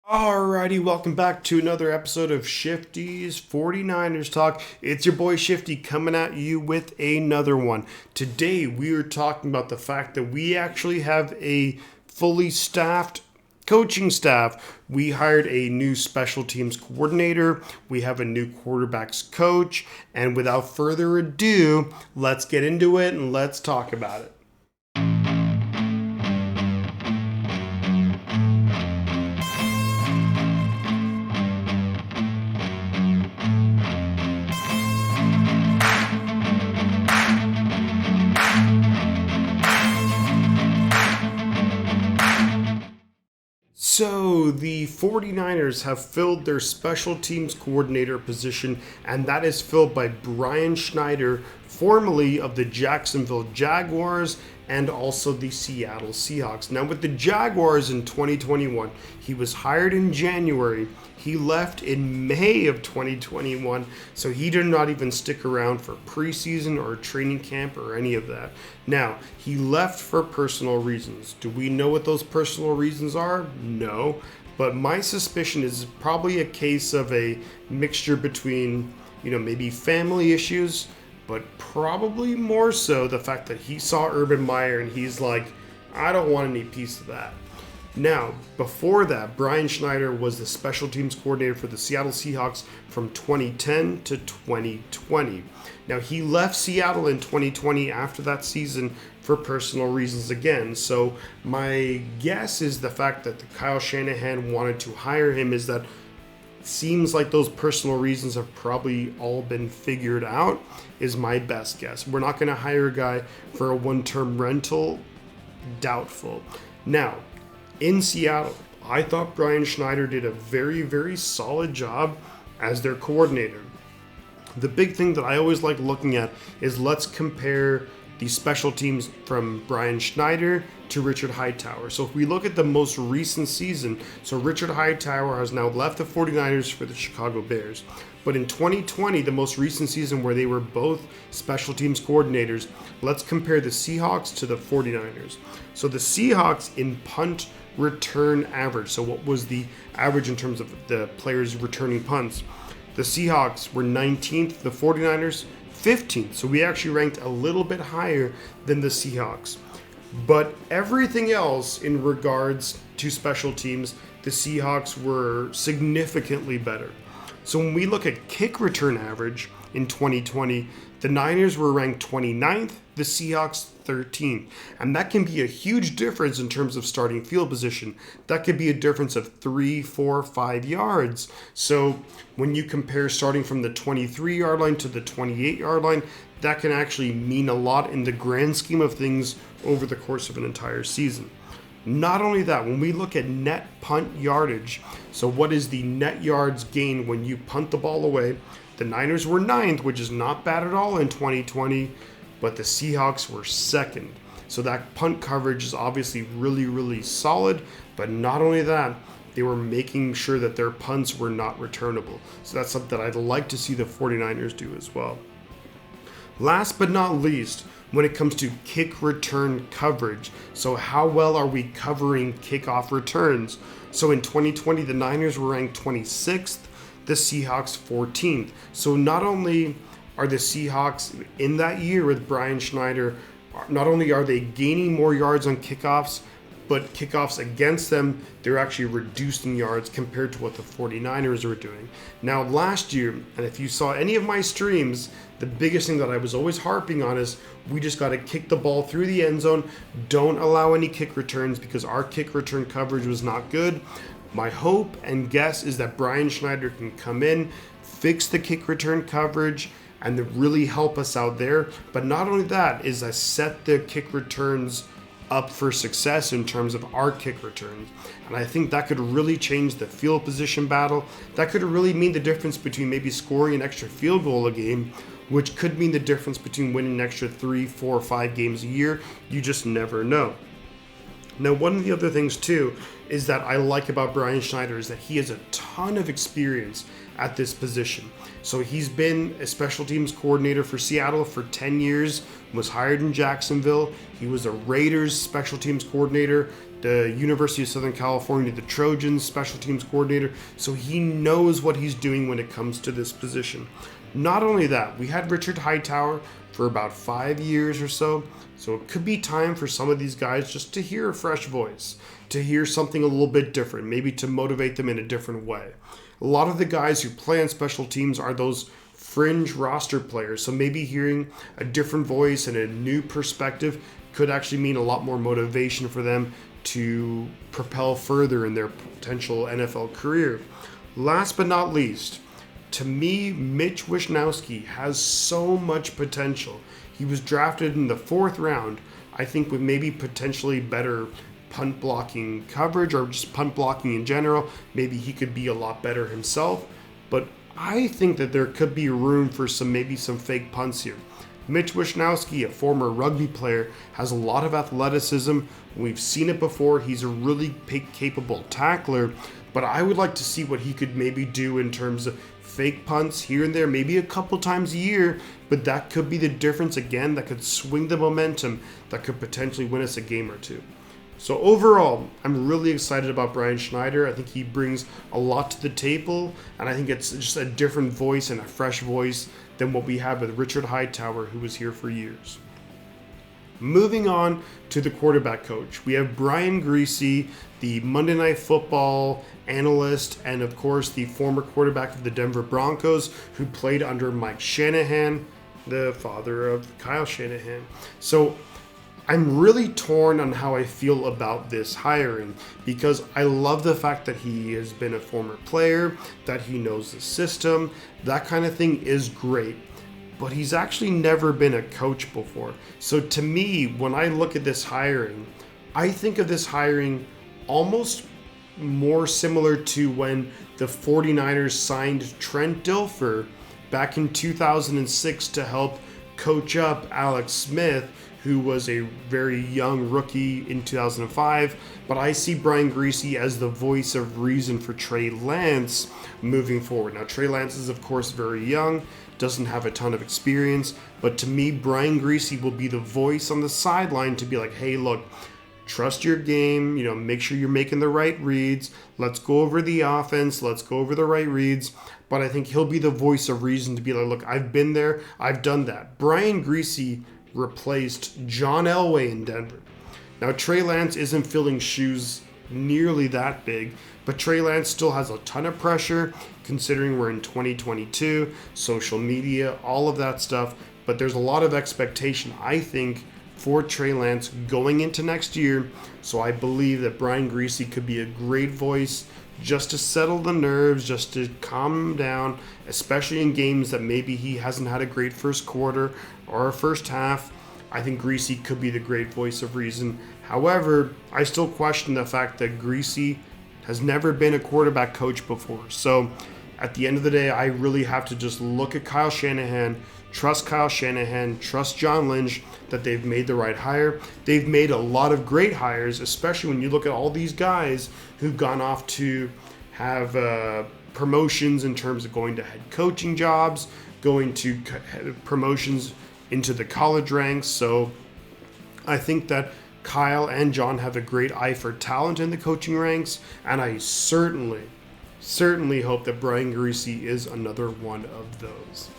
Alrighty, welcome back to another episode of Shifty's 49ers Talk. It's your boy Shifty coming at you with another one. Today we are talking about the fact that we actually have a fully staffed coaching staff. We hired a new special teams coordinator. We have a new quarterbacks coach. And without further ado, let's get into it and let's talk about it. So the 49ers have filled their special teams coordinator position, and that is filled by Brian Schneider, formerly of the Jacksonville Jaguars and also the Seattle Seahawks. Now with the Jaguars in 2021, he was hired in January. He left in May of 2021, so he did not even stick around for preseason or training camp or any of that. Now, he left for personal reasons. Do we know what those personal reasons are? No, but my suspicion is probably a case of a mixture between, maybe family issues, but probably more so the fact that he saw Urban Meyer and he's like, I don't want any piece of that. Now, before that, Brian Schneider was the special teams coordinator for the Seattle Seahawks from 2010 to 2020. Now, he left Seattle in 2020 after that season for personal reasons again. So my guess is the fact that Kyle Shanahan wanted to hire him is that seems like those personal reasons have probably all been figured out, is my best guess. We're not going to hire a guy for a one-term rental. Doubtful. Now, in Seattle, I thought Brian Schneider did a very, very solid job as their coordinator. The big thing that I always like looking at is let's compare the special teams from Brian Schneider to Richard Hightower. So if we look at the most recent season, so Richard Hightower has now left the 49ers for the Chicago Bears. But in 2020, the most recent season where they were both special teams coordinators, let's compare the Seahawks to the 49ers. So the Seahawks in punt return average. So what was the average in terms of the players returning punts? The Seahawks were 19th, the 49ers 15th. So we actually ranked a little bit higher than the Seahawks. But everything else in regards to special teams, the Seahawks were significantly better. So when we look at kick return average in 2020, the Niners were ranked 29th, the Seahawks 13th. And that can be a huge difference in terms of starting field position. That could be a difference of 3, 4, 5 yards. So when you compare starting from the 23-yard line to the 28-yard line, that can actually mean a lot in the grand scheme of things over the course of an entire season. Not only that, when we look at net punt yardage, so what is the net yards gained when you punt the ball away? The Niners were 9th, which is not bad at all in 2020, but the Seahawks were 2nd. So that punt coverage is obviously really, really solid, but not only that, they were making sure that their punts were not returnable. So that's something that I'd like to see the 49ers do as well. Last but not least, when it comes to kick return coverage, so how well are we covering kickoff returns? So in 2020, the Niners were ranked 26th, the Seahawks 14th. So not only are the Seahawks in that year with Brian Schneider, not only are they gaining more yards on kickoffs, but kickoffs against them, they're actually reducing yards compared to what the 49ers were doing. Now, last year, and if you saw any of my streams, the biggest thing that I was always harping on is we just got to kick the ball through the end zone. Don't allow any kick returns because our kick return coverage was not good. My hope and guess is that Brian Schneider can come in, fix the kick return coverage, and to really help us out there. But not only that, is I set the kick returns up for success in terms of our kick returns. And I think that could really change the field position battle. That could really mean the difference between maybe scoring an extra field goal a game, which could mean the difference between winning an extra 3, 4, 5 games a year. You just never know. Now, one of the other things too is that I like about Brian Schneider is that he has a ton of experience at this position. So he's been a special teams coordinator for Seattle for 10 years, was hired in Jacksonville. He was a Raiders special teams coordinator, the University of Southern California, the Trojans special teams coordinator. So he knows what he's doing when it comes to this position. Not only that, we had Richard Hightower for about 5 years or so. So it could be time for some of these guys just to hear a fresh voice, to hear something a little bit different, maybe to motivate them in a different way. A lot of the guys who play on special teams are those fringe roster players. So maybe hearing a different voice and a new perspective could actually mean a lot more motivation for them to propel further in their potential NFL career. Last but not least, to me, Mitch Wishnowsky has so much potential. He was drafted in the 4th round, I think with maybe potentially better punt blocking coverage or just punt blocking in general. Maybe he could be a lot better himself, but I think that there could be room for maybe some fake punts here. Mitch Wishnowsky, a former rugby player, has a lot of athleticism. We've seen it before. He's a really capable tackler, but I would like to see what he could maybe do in terms of fake punts here and there, maybe a couple times a year, but that could be the difference again, that could swing the momentum, that could potentially win us a game or two. So overall, I'm really excited about Brian Schneider. I think he brings a lot to the table, and I think it's just a different voice and a fresh voice than what we have with Richard Hightower, who was here for years. Moving on to the quarterback coach, we have Brian Griese, the Monday Night Football analyst, and of course the former quarterback of the Denver Broncos, who played under Mike Shanahan, the father of Kyle Shanahan. So I'm really torn on how I feel about this hiring, because I love the fact that he has been a former player, that he knows the system, that kind of thing is great. But he's actually never been a coach before. So to me, when I look at this hiring, I think of this hiring almost more similar to when the 49ers signed Trent Dilfer back in 2006 to help coach up Alex Smith, who was a very young rookie in 2005. But I see Brian Griese as the voice of reason for Trey Lance moving forward. Now, Trey Lance is, of course, very young, doesn't have a ton of experience, but to me, Brian Griese will be the voice on the sideline to be like, hey, look, trust your game, make sure you're making the right reads. Let's go over the offense. Let's go over the right reads. But I think he'll be the voice of reason to be like, look, I've been there. I've done that. Brian Griese replaced John Elway in Denver. Now, Trey Lance isn't filling shoes nearly that big, but Trey Lance still has a ton of pressure considering we're in 2022, social media, all of that stuff. But there's a lot of expectation, I think, for Trey Lance going into next year. So I believe that Brian Griese could be a great voice just to settle the nerves, just to calm him down, especially in games that maybe he hasn't had a great first quarter or a first half. I think Griese could be the great voice of reason. However, I still question the fact that Griese has never been a quarterback coach before. So at the end of the day, I really have to just look at Kyle Shanahan, trust John Lynch, that they've made the right hire. They've made a lot of great hires, especially when you look at all these guys who've gone off to have promotions in terms of going to head coaching jobs, going to promotions into the college ranks. So I think that Kyle and John have a great eye for talent in the coaching ranks, and I certainly hope that Brian Griese is another one of those.